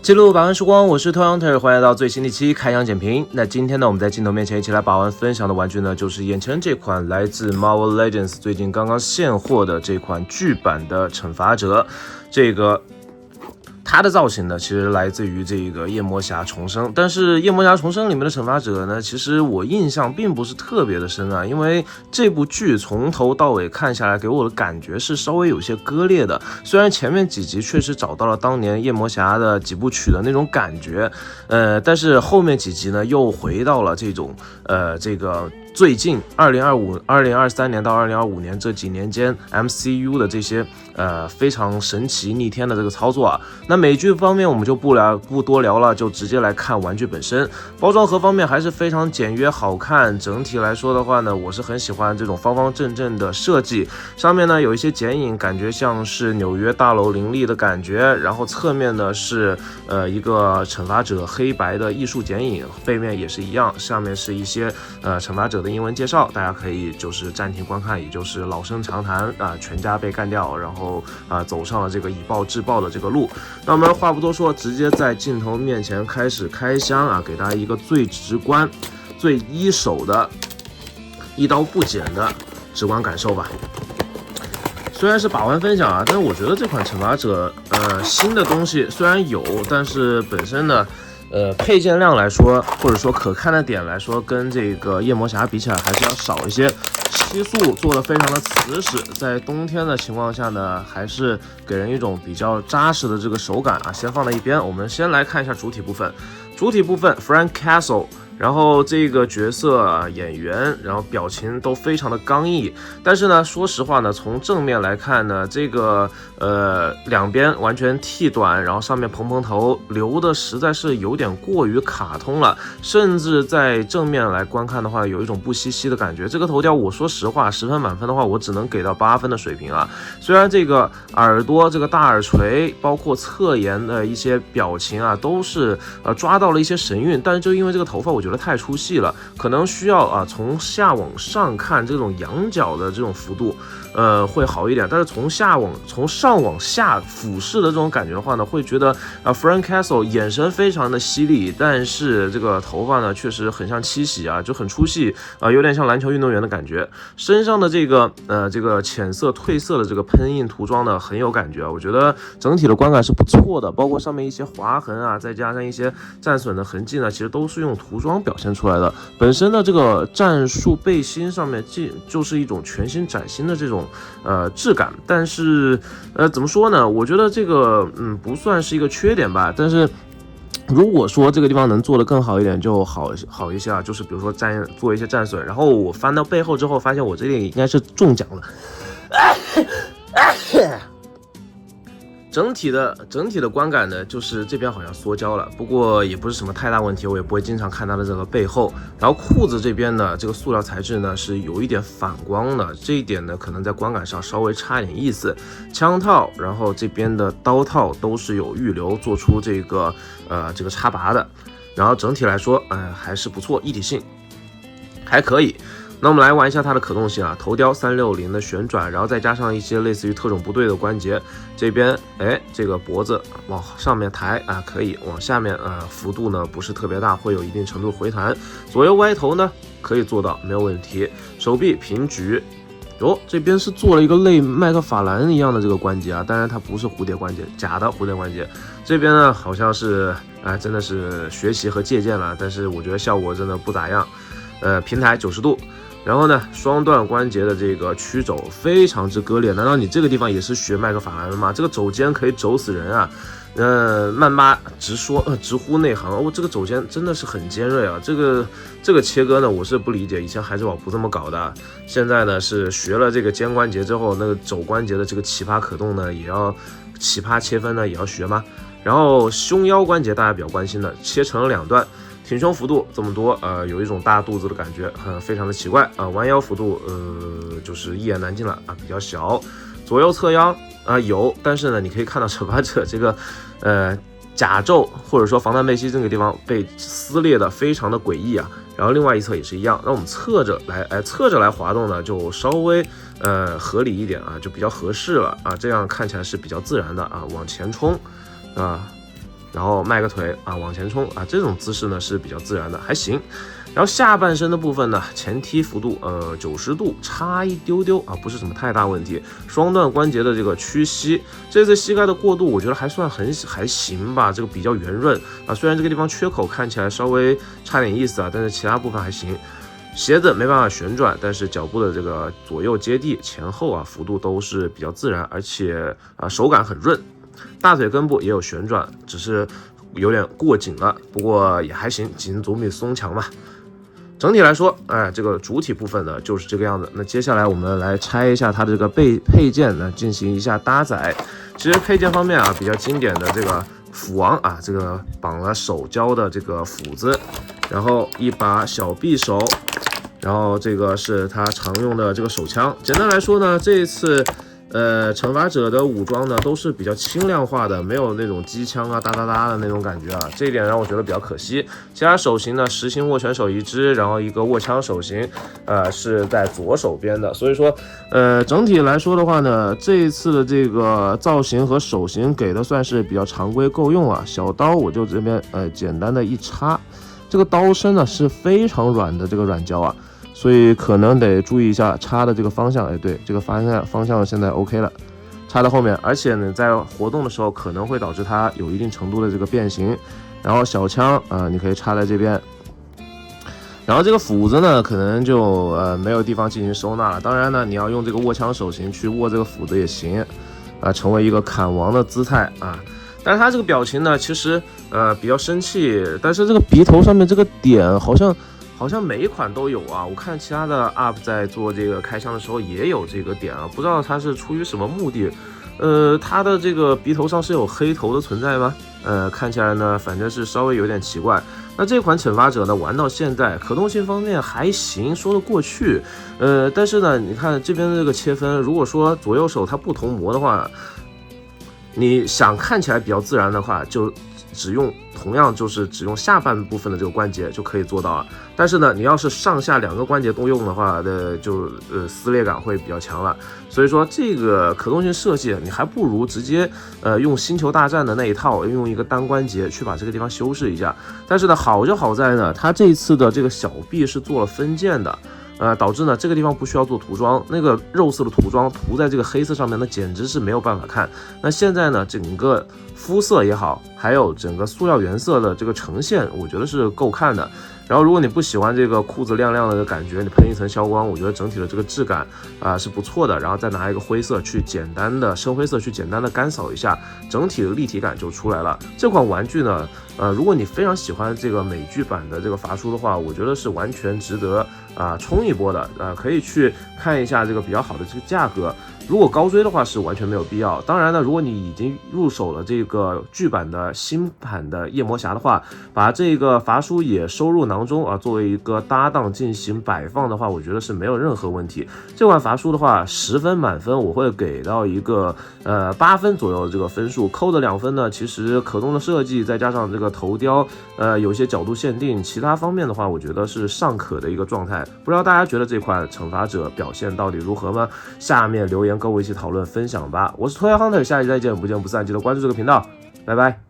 记录把玩时光，我是偷羊腿，欢迎来到最新的一期开箱简评。那今天呢，我们在镜头面前一起来把玩分享的玩具呢，就是眼前这款来自 Marvel Legends 最近刚刚现货的这款剧版的惩罚者。它的造型呢，其实来自于这个夜魔侠重生，但是夜魔侠重生里面的惩罚者呢，其实我印象并不是特别的深啊，因为这部剧从头到尾看下来，给我的感觉是稍微有些割裂的。虽然前面几集确实找到了当年夜魔侠的几部曲的那种感觉，但是后面几集呢，又回到了这种最近2023年到2025年这几年间 MCU 的这些非常神奇逆天的这个操作啊。那美剧方面我们就不多聊了，就直接来看玩具本身。包装盒方面还是非常简约好看，整体来说的话呢，我是很喜欢这种方方正正的设计。上面呢有一些剪影，感觉像是纽约大楼林立的感觉，然后侧面呢是一个惩罚者黑白的艺术剪影，背面也是一样，上面是一些惩罚者的英文介绍，大家可以就是暂停观看，也就是老生常谈啊，全家被干掉，然后走上了这个以暴制暴的这个路。那我们话不多说，直接在镜头面前开始开箱啊，给大家一个最直观、最一手的、一刀不剪的直观感受吧。虽然是把玩分享啊，但是我觉得这款惩罚者新的东西虽然有，但是本身呢配件量来说，或者说可看的点来说，跟这个夜魔侠比起来还是要少一些。漆塑做的非常的瓷实，在冬天的情况下呢，还是给人一种比较扎实的这个手感啊。先放在一边，我们先来看一下主体部分。主体部分 Frank Castle。然后这个角色演员，然后表情都非常的刚毅，但是呢，说实话呢，从正面来看呢，这个两边完全剃短，然后上面蓬头，留的实在是有点过于卡通了，甚至在正面来观看的话，有一种不兮兮的感觉。这个头雕，我说实话，10分满分的话，我只能给到8分的水平啊。虽然这个耳朵、这个大耳垂，包括侧颜的一些表情啊，都是抓到了一些神韵，但是就因为这个头发，我觉得太出戏了，可能需要从下往上看这种仰角的这种幅度，会好一点。但是从上往下俯视的这种感觉的话呢，会觉得Frank Castle 眼神非常的犀利，但是这个头发呢确实很像七喜啊，就很出戏啊，有点像篮球运动员的感觉。身上的这个浅色褪色的这个喷印涂装呢很有感觉啊，我觉得整体的观感是不错的，包括上面一些划痕啊，再加上一些战损的痕迹呢，其实都是用涂装表现出来的。本身的这个战术背心上面就是一种全新崭新的这种质感，但是怎么说呢？我觉得这个不算是一个缺点吧，但是如果说这个地方能做得更好一点就好一些啊，就是比如说做一些战损，然后我翻到背后之后发现我这里应该是中奖了。整体的观感呢，就是这边好像缩焦了，不过也不是什么太大问题，我也不会经常看它的这个背后。然后裤子这边呢，这个塑料材质呢是有一点反光的，这一点呢可能在观感上稍微差一点意思。枪套，然后这边的刀套都是有预留做出这个插拔的，然后整体来说，还是不错，一体性还可以。那我们来玩一下它的可动性啊，头雕360的旋转，然后再加上一些类似于特种部队的关节，这边这个脖子往上面抬啊，可以往下面幅度呢不是特别大，会有一定程度回弹，左右歪头呢可以做到没有问题，手臂平举。这边是做了一个类麦克法兰一样的这个关节啊，当然它不是蝴蝶关节，假的蝴蝶关节。这边呢好像是真的是学习和借鉴了，但是我觉得效果真的不咋样。平台90度。然后呢，双段关节的这个曲肘非常之割裂，难道你这个地方也是学麦克法兰的吗？这个肘尖可以肘死人啊！曼巴直呼内行，这个肘尖真的是很尖锐啊！这个切割呢，我是不理解，以前孩之宝不这么搞的，现在呢是学了这个肩关节之后，那个肘关节的这个奇葩可动呢，也要奇葩切分呢也要学吗？然后胸腰关节大家比较关心的，切成了2段。挺胸幅度这么多，有一种大肚子的感觉，非常的奇怪啊。弯腰幅度，就是一言难尽了啊，比较小。左右侧腰有，但是呢，你可以看到惩罚者这个，甲胄或者说防弹背心这个地方被撕裂的非常的诡异啊。然后另外一侧也是一样，那我们侧着来滑动呢，就稍微合理一点啊，就比较合适了啊，这样看起来是比较自然的啊，往前冲啊。然后迈个腿啊往前冲啊，这种姿势呢是比较自然的，还行。然后下半身的部分呢，前踢幅度90度，差一丢丢啊，不是什么太大问题。双段关节的这个屈膝，这次膝盖的过渡我觉得还算还行吧，这个比较圆润啊，虽然这个地方缺口看起来稍微差点意思啊，但是其他部分还行。鞋子没办法旋转，但是脚部的这个左右接地前后啊幅度都是比较自然，而且手感很润。大腿根部也有旋转，只是有点过紧了，不过也还行，紧总比松强嘛。整体来说，这个主体部分呢就是这个样子。那接下来我们来拆一下它的这个配件呢，进行一下搭载。其实配件方面啊，比较经典的这个斧王啊，这个绑了手胶的这个斧子，然后一把小匕首，然后这个是它常用的这个手枪。简单来说呢，这一次惩罚者的武装呢都是比较轻量化的，没有那种机枪啊哒哒哒的那种感觉啊，这一点让我觉得比较可惜。其他手型呢，实心握拳手一只，然后一个握枪手型，是在左手边的。所以说，整体来说的话呢，这一次的这个造型和手型给的算是比较常规够用啊。小刀我就这边简单的一插，这个刀身呢是非常软的这个软胶啊。所以可能得注意一下插的这个方向，对，这个方向现在 OK 了，插在后面，而且呢，在活动的时候可能会导致它有一定程度的这个变形。然后小枪你可以插在这边，然后这个斧子呢，可能就没有地方进行收纳了。当然呢，你要用这个握枪手型去握这个斧子也行，成为一个砍王的姿态啊。但是他这个表情呢，其实比较生气，但是这个鼻头上面这个点好像每一款都有啊，我看其他的 UP 在做这个开箱的时候也有这个点啊，不知道他是出于什么目的。他的这个鼻头上是有黑头的存在吗？看起来呢，反正是稍微有点奇怪。那这款惩罚者呢，玩到现在可动性方面还行，说得过去。但是呢，你看这边的这个切分，如果说左右手它不同模的话，你想看起来比较自然的话，就同样就是只用下半部分的这个关节就可以做到了。但是呢，你要是上下两个关节都用的话，就撕裂感会比较强了。所以说这个可动性设计，你还不如直接用星球大战的那一套，用一个单关节去把这个地方修饰一下。但是呢，好就好在呢，它这一次的这个小臂是做了分件的。导致呢这个地方不需要做涂装，那个肉色的涂装涂在这个黑色上面，那简直是没有办法看。那现在呢，整个肤色也好，还有整个塑料原色的这个呈现，我觉得是够看的。然后如果你不喜欢这个裤子亮亮的感觉，你喷一层消光，我觉得整体的这个质感是不错的。然后再拿一个灰色去简单的深灰色去简单的干扫一下，整体的立体感就出来了。这款玩具呢，如果你非常喜欢这个美剧版的这个伐书的话，我觉得是完全值得冲一波的。可以去看一下这个比较好的这个价格。如果高追的话是完全没有必要。当然呢，如果你已经入手了这个剧版的新版的夜魔侠的话，把这个伐书也收入囊中作为一个搭档进行摆放的话，我觉得是没有任何问题。这款伐书的话，10分满分我会给到一个8分左右的这个分数，扣的2分呢，其实可动的设计再加上这个头雕有些角度限定，其他方面的话我觉得是尚可的一个状态。不知道大家觉得这款惩罚者表现到底如何吗？下面留言跟我一起讨论分享吧。我是拖延 Hunter， 下期再见，不见不散，记得关注这个频道，拜拜。